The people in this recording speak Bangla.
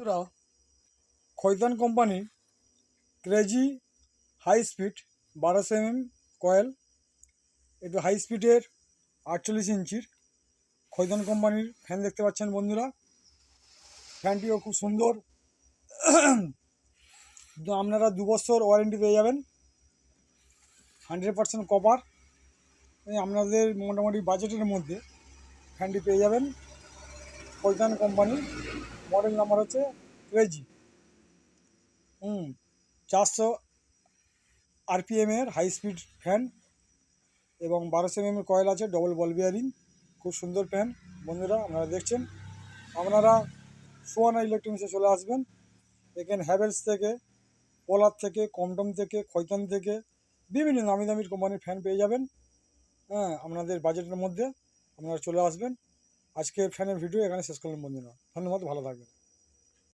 বন্ধুরা, খৈতান কোম্পানির ক্রেজি হাই স্পিড 1200 কয়েল, একটু হাই স্পিডের 48 ইঞ্চির খৈতান কোম্পানির ফ্যান দেখতে পাচ্ছেন বন্ধুরা। ফ্যানটিও খুব সুন্দর। আপনারা 2 বছর ওয়ারেন্টি পেয়ে যাবেন, 100% কপার। আপনাদের মোটামুটি বাজেটের মধ্যে ফ্যানটি পেয়ে যাবেন। খৈতান কোম্পানির মডেল নাম্বার হচ্ছে ক্রেজি। 400 আরপিএমের হাই স্পিড ফ্যান এবং 1200 mm কয়েল আছে, ডবল বল বিয়ারিং। খুব সুন্দর ফ্যান বন্ধুরা, আপনারা দেখছেন। আপনারা সুহানা ইলেকট্রনিক্সে চলে আসবেন। এখানে হ্যাভেলস থেকে, পোলার থেকে, কমটম থেকে, খৈতান থেকে বিভিন্ন দামি দামি কোম্পানির ফ্যান পেয়ে যাবেন। আপনাদের বাজেটের মধ্যে আপনারা চলে আসবেন। আজকের ফ্যানের ভিডিও এখানে শেষ করলাম বন্ধুরা। ধন্যবাদ, ভালো থাকবেন।